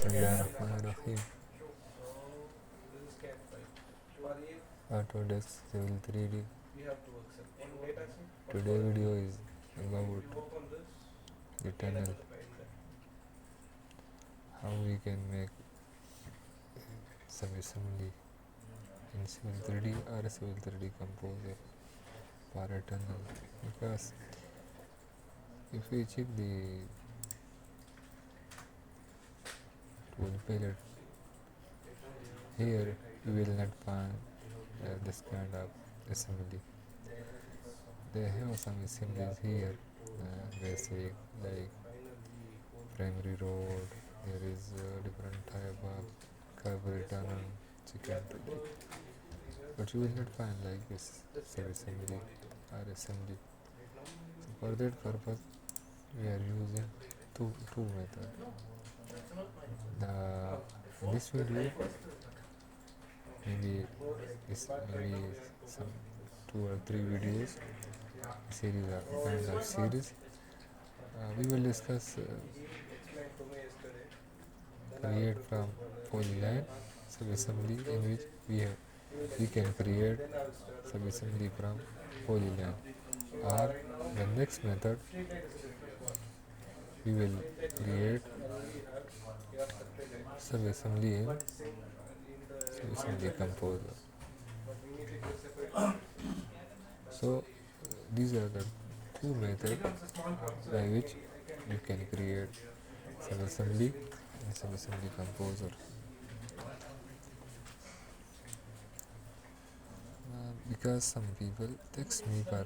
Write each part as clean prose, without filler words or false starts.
Bismillahirrahmanirrahim. Autodesk Civil 3D. Today video is about the tunnel. How we can make subassembly in Civil 3D or Civil 3D Composer for a tunnel. Because if we check the tool palette here, you will not find this kind of assembly. They have some assemblies here, basic like primary road. There is different type of carburetor tunnel, secondary, but you will not find like this sub-assembly or assembly. So for that purpose, we are using two methods. In this video, maybe some 2 or 3 videos series or kind of series. We will discuss create from polyline subassembly, in which we can create subassembly from polyline, or the next method we will create subassembly in subassembly composer. So these are the two methods by which you can create subassembly and subassembly composer. Because some people text me for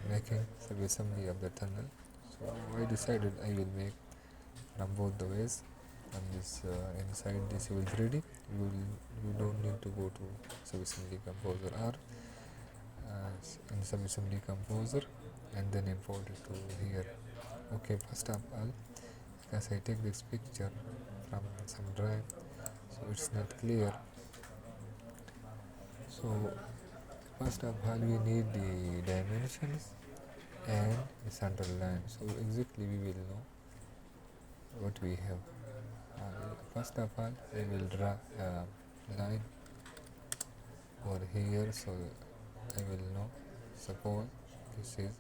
making subassembly of the tunnel, so I decided I will make from both the ways. From this inside the Civil 3D, you don't need to go to subassembly composer, or in subassembly composer and then import it to here. Okay, first of all, because I take this picture from some drive, so it's not clear. So first of all, we need the dimensions and the center line. So exactly we will know what we have. First of all, I will draw a line over here, so I will know. Suppose this is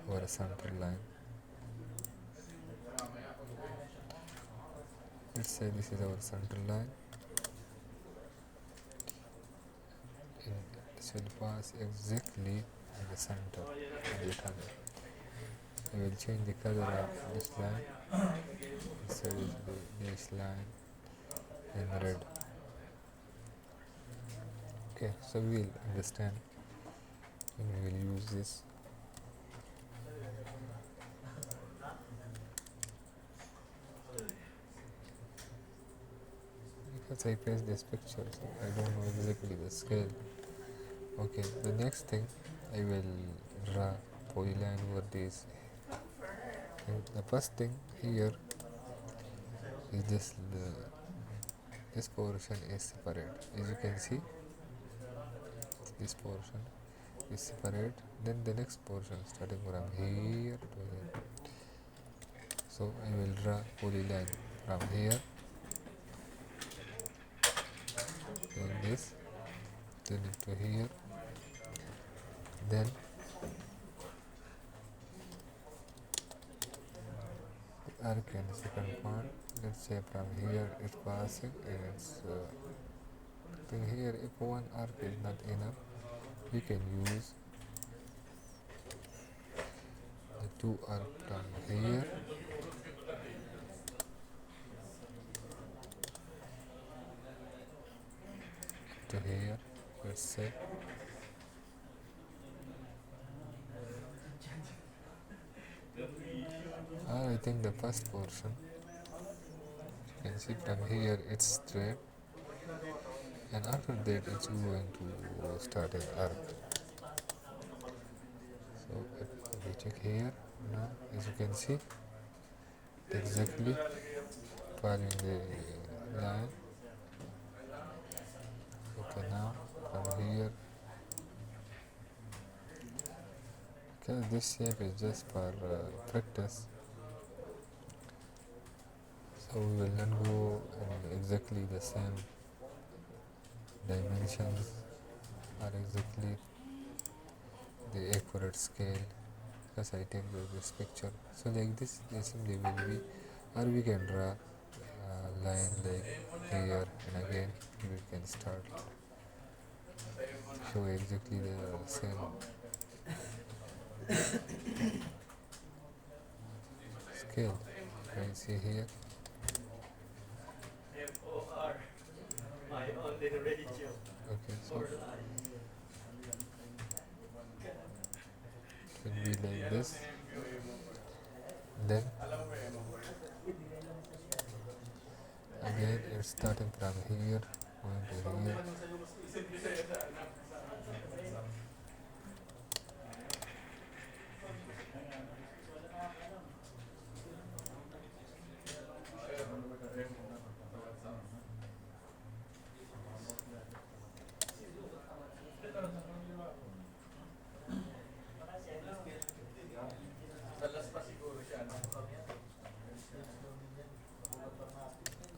our center line. Let's say this is our center line, and this will pass exactly in the center of the tunnel. I will change the color of this line. This is this line in red. Okay, so we will understand when we will use this. Because I paste this picture, so I don't know exactly the scale. Okay, the next thing, I will draw polyline over this. And the first thing here is this portion is separate. As you can see, this portion is separate. Then the next portion starting from here to here. So I will draw polyline from here, then this, then to here, then arc and second point. Let's say from here it's passing, and it's then here. If one arc is not enough, we can use the 2 arc from here to here. Let's say I think the first portion, you can see from here it's straight, and after that it's going to start an arc. So if we check here now, as you can see, exactly following the line. Okay, now from here, because this shape is just for practice, so we will not go in exactly the same dimensions or exactly the accurate scale because I take this picture. So like this assembly will be, or we can draw a line like here, and again we can start show exactly the same scale. Can you see here? Okay, so it will be like this. Then again it's starting from here, going to here.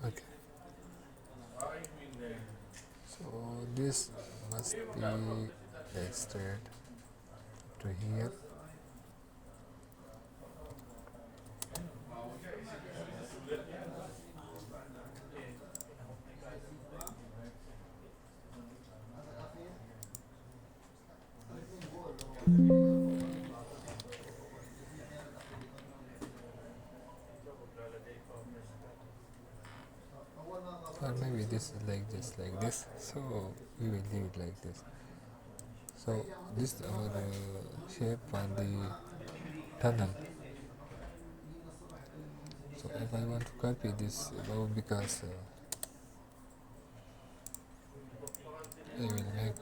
Okay, so this must be like straight to here. Or maybe this is like this, so we will leave it like this. So this is our shape for the tunnel. So if I want to copy this above, because I will make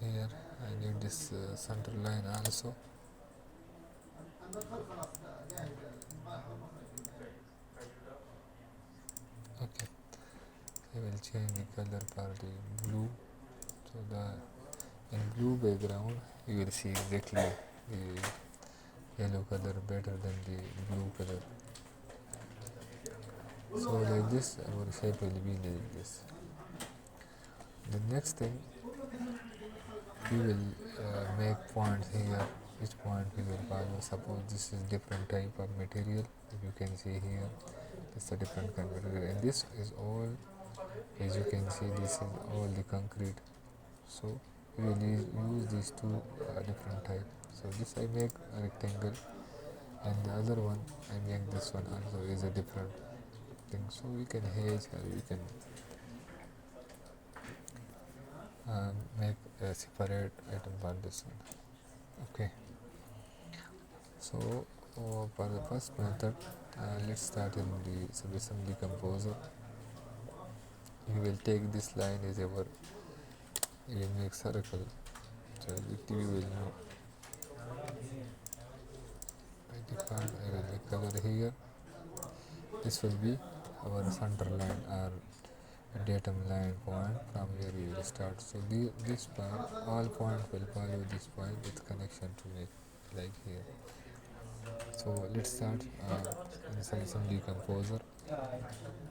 here, I need this center line also. Okay, I will change the color for the blue. So the in blue background you will see exactly the yellow color better than the blue color. So like this our shape will be like this. The next thing, we will make points here. Each point we will follow. Suppose this is different type of material. If you can see here, it's a different kind of material, and this is all, as you can see, this is all the concrete. So we will use these two different type. So this I make a rectangle, and the other one I make this one also is a different thing. So we can hedge, or we can make a separate item for this one. Okay. So for the first method, let's start in the subassembly composer. We will take this line as our, we will make circle. So we will know by default I will make color here. This will be our center line or datum line point from where we will start. So this part, all point will follow this point with connection to make like here. So let's start in subassembly composer.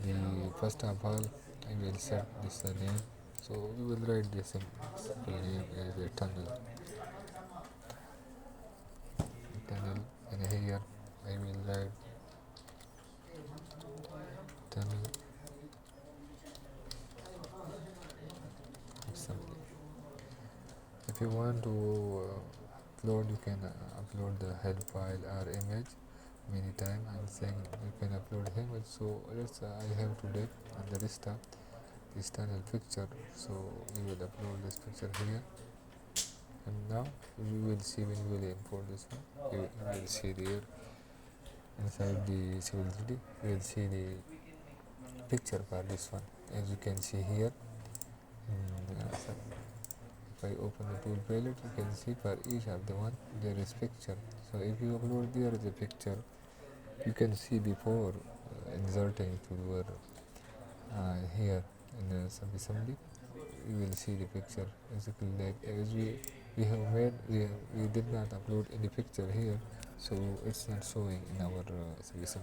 The first of all, I will set this name. So we will write this simple name as a tunnel. Tunnel, and here I will write tunnel assembly. If you want to upload, you can upload the head file or image many time. I'm saying you can upload image. So let's I have today on the desktop this tunnel picture. So we will upload this picture here. And now we will see when we will import this one. You will see there inside the civil 3D. We will see the picture for this one. As you can see here, so if I open the tool palette, you can see for each of the one there is picture. So if you upload there is a picture, you can see before inserting to your here in the subassembly. You will see the picture basically like as we have made we did not upload any picture here, so it's not showing in our subassembly.